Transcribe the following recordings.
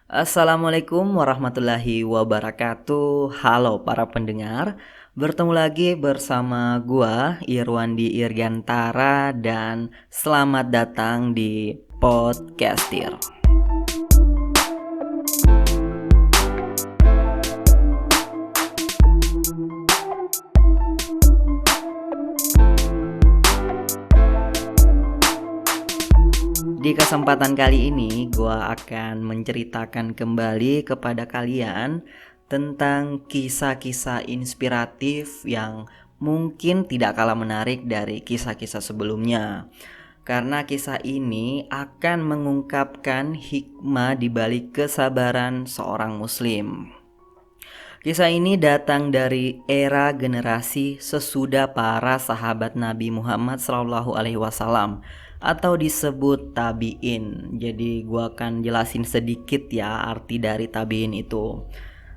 Assalamualaikum warahmatullahi wabarakatuh. Halo para pendengar, bertemu lagi bersama gua Irwandi Irgantara dan selamat datang di Podcastir. Di kesempatan kali ini, gua akan menceritakan kembali kepada kalian tentang kisah-kisah inspiratif yang mungkin tidak kalah menarik dari kisah-kisah sebelumnya. Karena kisah ini akan mengungkapkan hikmah di balik kesabaran seorang muslim. Kisah ini datang dari era generasi sesudah para sahabat Nabi Muhammad SAW atau disebut tabi'in. Jadi gua akan jelasin sedikit ya arti dari tabi'in itu.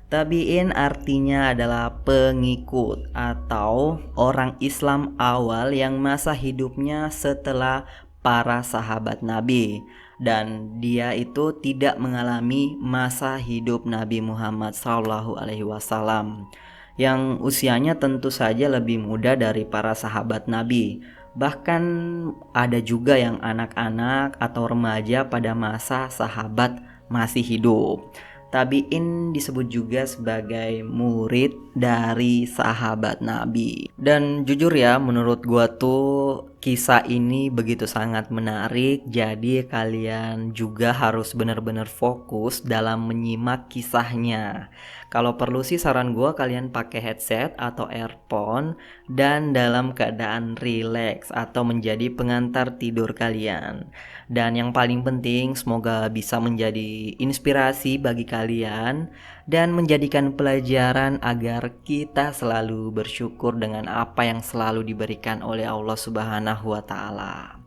Tabi'in artinya adalah pengikut atau orang Islam awal yang masa hidupnya setelah para sahabat Nabi, dan dia itu tidak mengalami masa hidup Nabi Muhammad SAW yang usianya tentu saja lebih muda dari para sahabat Nabi. Bahkan ada juga yang anak-anak atau remaja pada masa sahabat masih hidup. Tabi'in disebut juga sebagai murid dari sahabat Nabi. Dan jujur ya, menurut gua tuh kisah ini begitu sangat menarik. Jadi kalian juga harus benar-benar fokus dalam menyimak kisahnya. Kalau perlu sih saran gua kalian pakai headset atau earphone dan dalam keadaan rileks atau menjadi pengantar tidur kalian. Dan yang paling penting semoga bisa menjadi inspirasi bagi kalian dan menjadikan pelajaran agar kita selalu bersyukur dengan apa yang selalu diberikan oleh Allah Subhanahu wa taala.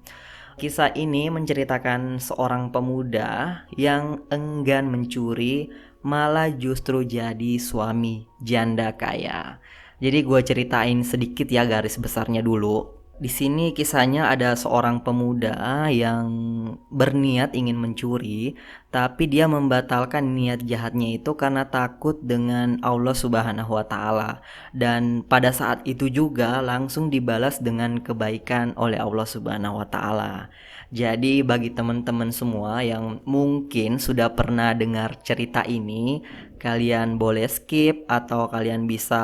Kisah ini menceritakan seorang pemuda yang enggan mencuri malah justru jadi suami janda kaya. Jadi gue ceritain sedikit ya garis besarnya dulu. Di sini kisahnya ada seorang pemuda yang berniat ingin mencuri, tapi dia membatalkan niat jahatnya itu karena takut dengan Allah Subhanahu wa taala. Dan pada saat itu juga langsung dibalas dengan kebaikan oleh Allah Subhanahu wa taala. Jadi bagi teman-teman semua yang mungkin sudah pernah dengar cerita ini, kalian boleh skip atau kalian bisa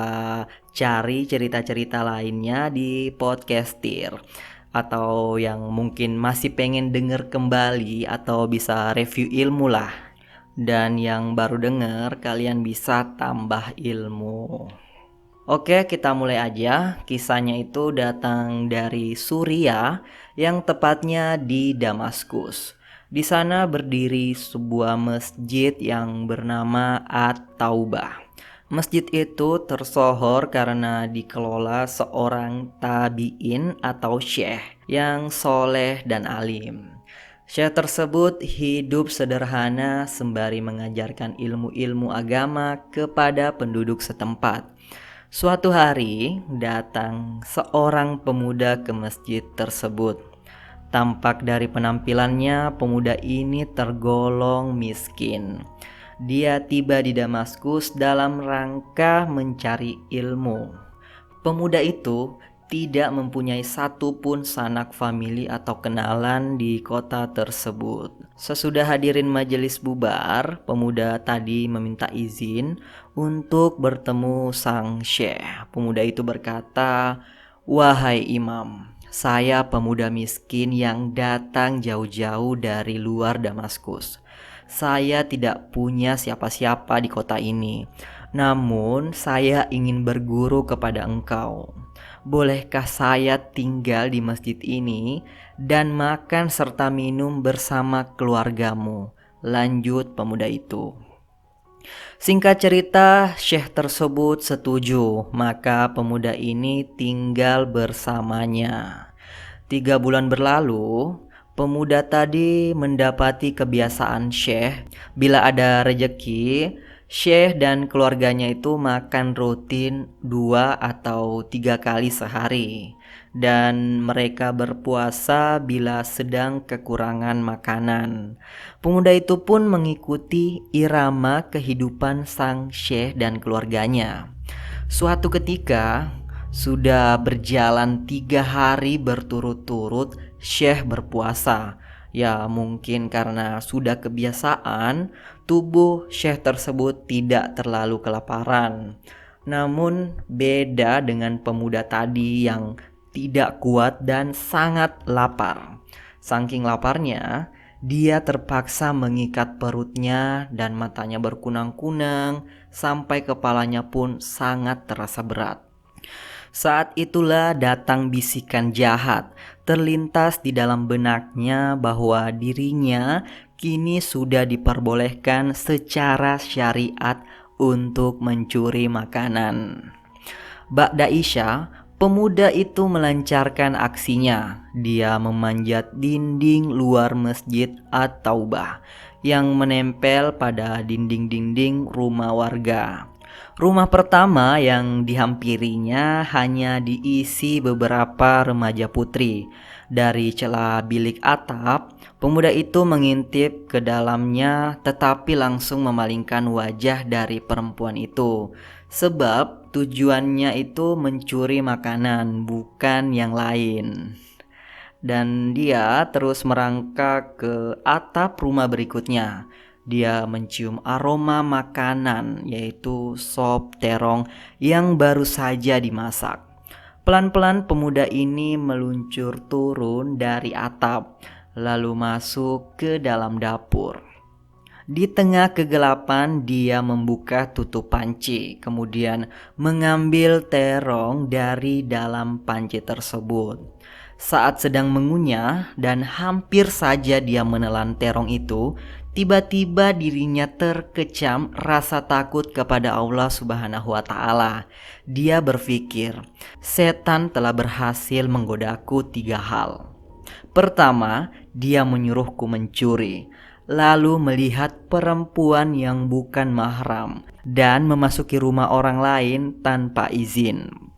cari cerita-cerita lainnya di Podcastir. Atau yang mungkin masih pengen denger kembali atau bisa review ilmu lah. Dan yang baru denger, kalian bisa tambah ilmu. Oke, kita mulai aja. Kisahnya itu datang dari Suriah, yang tepatnya di Damaskus. Di sana berdiri sebuah masjid yang bernama At-Taubah. Masjid itu tersohor karena dikelola seorang tabi'in atau syekh yang soleh dan alim. Syekh tersebut hidup sederhana sembari mengajarkan ilmu-ilmu agama kepada penduduk setempat. Suatu hari datang seorang pemuda ke masjid tersebut. Tampak dari penampilannya, pemuda ini tergolong miskin. Dia tiba di Damaskus dalam rangka mencari ilmu. Pemuda itu tidak mempunyai satupun sanak famili atau kenalan di kota tersebut. Sesudah hadirin majelis bubar, pemuda tadi meminta izin untuk bertemu sang syekh. Pemuda itu berkata, "Wahai imam, saya pemuda miskin yang datang jauh-jauh dari luar Damaskus. Saya tidak punya siapa-siapa di kota ini. Namun saya ingin berguru kepada engkau. Bolehkah saya tinggal di masjid ini dan makan serta minum bersama keluargamu?" Lanjut pemuda itu. Singkat cerita, syekh tersebut setuju, maka pemuda ini tinggal bersamanya. 3 bulan berlalu, pemuda tadi mendapati kebiasaan syekh. Bila ada rejeki, Syekh dan keluarganya itu makan rutin 2 atau 3 kali sehari, dan mereka berpuasa bila sedang kekurangan makanan. Pemuda itu pun mengikuti irama kehidupan sang syekh dan keluarganya. Suatu ketika, sudah berjalan 3 hari berturut-turut syekh berpuasa. Ya, mungkin karena sudah kebiasaan, tubuh syekh tersebut tidak terlalu kelaparan. Namun beda dengan pemuda tadi yang tidak kuat dan sangat lapar. Saking laparnya, dia terpaksa mengikat perutnya dan matanya berkunang-kunang sampai kepalanya pun sangat terasa berat. Saat itulah datang bisikan jahat. Terlintas di dalam benaknya bahwa dirinya kini sudah diperbolehkan secara syariat untuk mencuri makanan. Ba'da Isya, pemuda itu melancarkan aksinya. Dia memanjat dinding luar masjid At-Taubah yang menempel pada dinding-dinding rumah warga. Rumah pertama yang dihampirinya hanya diisi beberapa remaja putri. Dari celah bilik atap, pemuda itu mengintip ke dalamnya tetapi langsung memalingkan wajah dari perempuan itu. Sebab tujuannya itu mencuri makanan, bukan yang lain. Dan dia terus merangkak ke atap rumah berikutnya. Dia mencium aroma makanan, yaitu sop terong yang baru saja dimasak. Pelan-pelan pemuda ini meluncur turun dari atap, lalu masuk ke dalam dapur. Di tengah kegelapan dia membuka tutup panci, kemudian mengambil terong dari dalam panci tersebut. Saat sedang mengunyah dan hampir saja dia menelan terong itu, tiba-tiba dirinya terkecam rasa takut kepada Allah Subhanahu wa Ta'ala. Dia berpikir, setan telah berhasil menggodaku 3 hal. Pertama, dia menyuruhku mencuri, lalu melihat perempuan yang bukan mahram, dan memasuki rumah orang lain tanpa izin.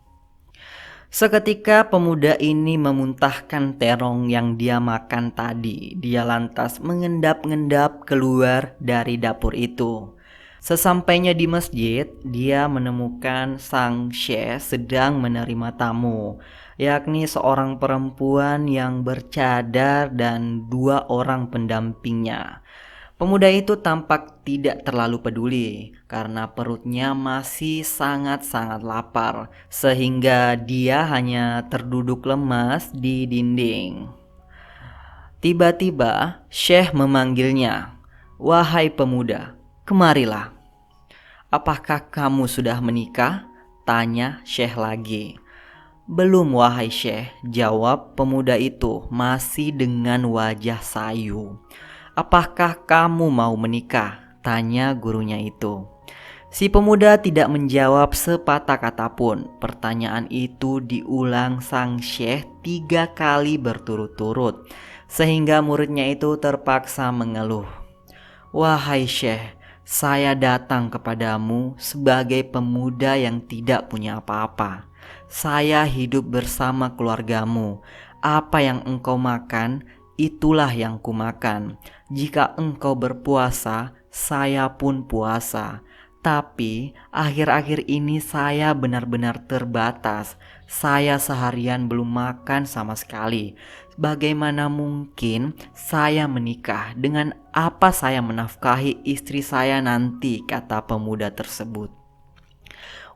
Seketika pemuda ini memuntahkan terong yang dia makan tadi. Dia lantas mengendap-endap keluar dari dapur itu. Sesampainya di masjid, dia menemukan sang syekh sedang menerima tamu, yakni seorang perempuan yang bercadar dan 2 orang pendampingnya. Pemuda itu tampak tidak terlalu peduli karena perutnya masih sangat-sangat lapar, sehingga dia hanya terduduk lemas di dinding. Tiba-tiba Syekh memanggilnya, "Wahai pemuda, kemarilah." "Apakah kamu sudah menikah?" tanya Syekh lagi. "Belum wahai Syekh," jawab pemuda itu masih dengan wajah sayu. "Apakah kamu mau menikah?" tanya gurunya itu. Si pemuda tidak menjawab sepatah kata pun. Pertanyaan itu diulang sang syekh 3 kali berturut-turut, sehingga muridnya itu terpaksa mengeluh. "Wahai syekh, saya datang kepadamu sebagai pemuda yang tidak punya apa-apa. Saya hidup bersama keluargamu. Apa yang engkau makan, itulah yang kumakan. Jika engkau berpuasa, saya pun puasa. Tapi akhir-akhir ini saya benar-benar terbatas. Saya seharian belum makan sama sekali. Bagaimana mungkin saya menikah? Dengan apa saya menafkahi istri saya nanti?" kata pemuda tersebut.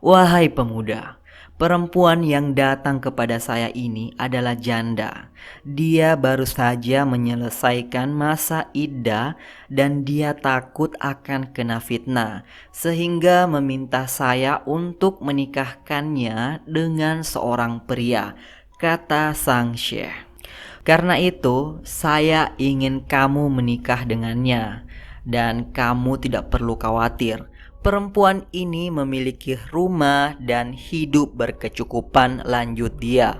"Wahai pemuda, perempuan yang datang kepada saya ini adalah janda. Dia baru saja menyelesaikan masa iddah dan dia takut akan kena fitnah, sehingga meminta saya untuk menikahkannya dengan seorang pria," kata sang syekh. "Karena itu saya ingin kamu menikah dengannya, dan kamu tidak perlu khawatir. Perempuan ini memiliki rumah dan hidup berkecukupan," lanjut dia.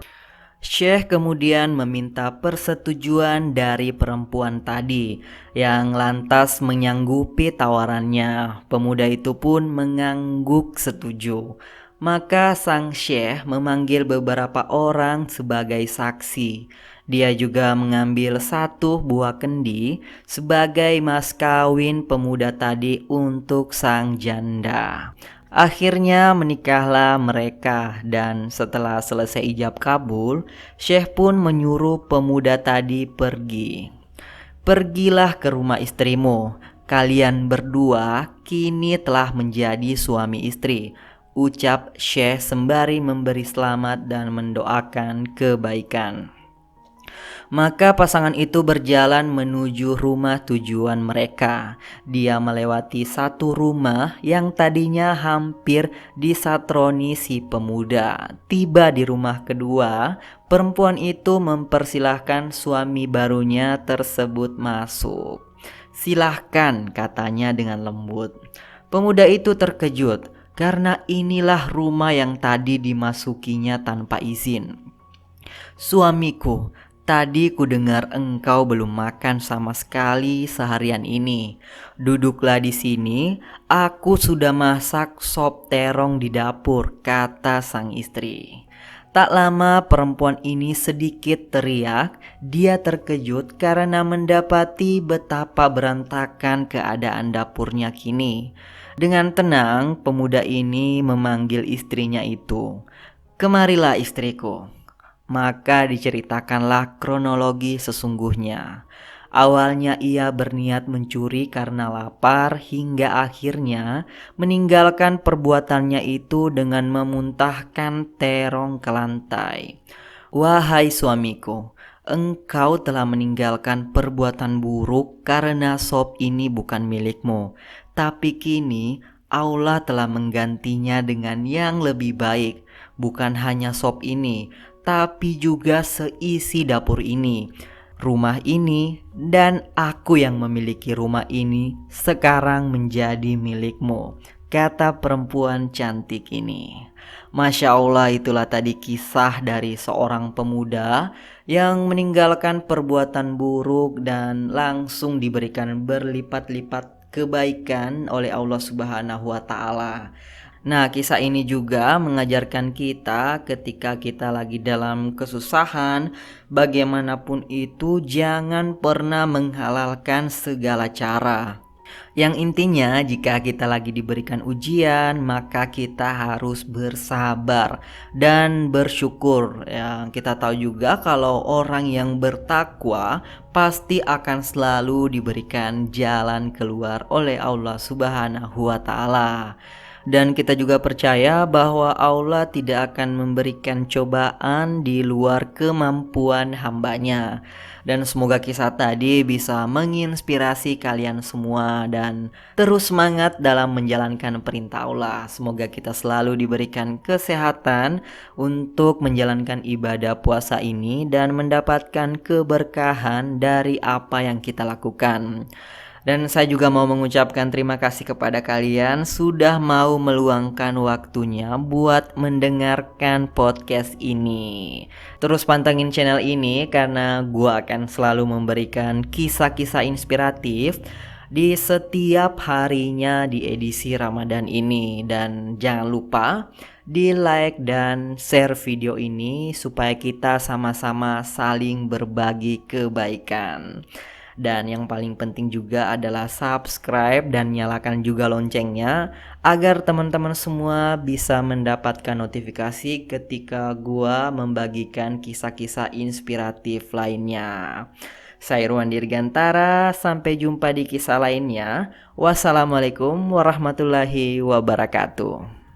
Syekh kemudian meminta persetujuan dari perempuan tadi yang lantas menyanggupi tawarannya. Pemuda itu pun mengangguk setuju. Maka sang syekh memanggil beberapa orang sebagai saksi. Dia juga mengambil satu buah kendi sebagai mas kawin pemuda tadi untuk sang janda. Akhirnya menikahlah mereka dan setelah selesai ijab kabul, Syekh pun menyuruh pemuda tadi pergi. Pergilah ke rumah istrimu, kalian berdua kini telah menjadi suami istri, ucap Syekh sembari memberi selamat dan mendoakan kebaikan. Maka pasangan itu berjalan menuju rumah tujuan mereka. Dia melewati satu rumah yang tadinya hampir disatroni si pemuda. Tiba di rumah kedua, perempuan itu mempersilahkan suami barunya tersebut masuk. "Silahkan," katanya dengan lembut. Pemuda itu terkejut karena inilah rumah yang tadi dimasukinya tanpa izin. "Suamiku, tadi ku dengar engkau belum makan sama sekali seharian ini. Duduklah di sini, aku sudah masak sop terong di dapur," kata sang istri. Tak lama perempuan ini sedikit teriak. Dia terkejut karena mendapati betapa berantakan keadaan dapurnya kini. Dengan tenang, pemuda ini memanggil istrinya itu. "Kemarilah istriku." Maka diceritakanlah kronologi sesungguhnya. Awalnya ia berniat mencuri karena lapar hingga akhirnya meninggalkan perbuatannya itu dengan memuntahkan terong ke lantai. "Wahai suamiku, engkau telah meninggalkan perbuatan buruk karena sop ini bukan milikmu. Tapi kini Allah telah menggantinya dengan yang lebih baik. Bukan hanya sop ini, tapi juga seisi dapur ini. Rumah ini dan aku yang memiliki rumah ini sekarang menjadi milikmu," kata perempuan cantik ini. Masya Allah, itulah tadi kisah dari seorang pemuda yang meninggalkan perbuatan buruk dan langsung diberikan berlipat-lipat kebaikan oleh Allah Subhanahu wa Ta'ala. Nah, kisah ini juga mengajarkan kita ketika kita lagi dalam kesusahan, bagaimanapun itu jangan pernah menghalalkan segala cara. Yang intinya jika kita lagi diberikan ujian, maka kita harus bersabar dan bersyukur. Ya, kita tahu juga kalau orang yang bertakwa pasti akan selalu diberikan jalan keluar oleh Allah Subhanahu wa Ta'ala. Dan kita juga percaya bahwa Allah tidak akan memberikan cobaan di luar kemampuan hambanya. Dan semoga kisah tadi bisa menginspirasi kalian semua dan terus semangat dalam menjalankan perintah Allah. Semoga kita selalu diberikan kesehatan untuk menjalankan ibadah puasa ini dan mendapatkan keberkahan dari apa yang kita lakukan. Dan saya juga mau mengucapkan terima kasih kepada kalian sudah mau meluangkan waktunya buat mendengarkan podcast ini. Terus pantengin channel ini karena gua akan selalu memberikan kisah-kisah inspiratif di setiap harinya di edisi Ramadan ini. Dan jangan lupa di like dan share video ini supaya kita sama-sama saling berbagi kebaikan. Dan yang paling penting juga adalah subscribe dan nyalakan juga loncengnya agar teman-teman semua bisa mendapatkan notifikasi ketika gua membagikan kisah-kisah inspiratif lainnya. Saya Irwan Dirgantara, sampai jumpa di kisah lainnya. Wassalamualaikum warahmatullahi wabarakatuh.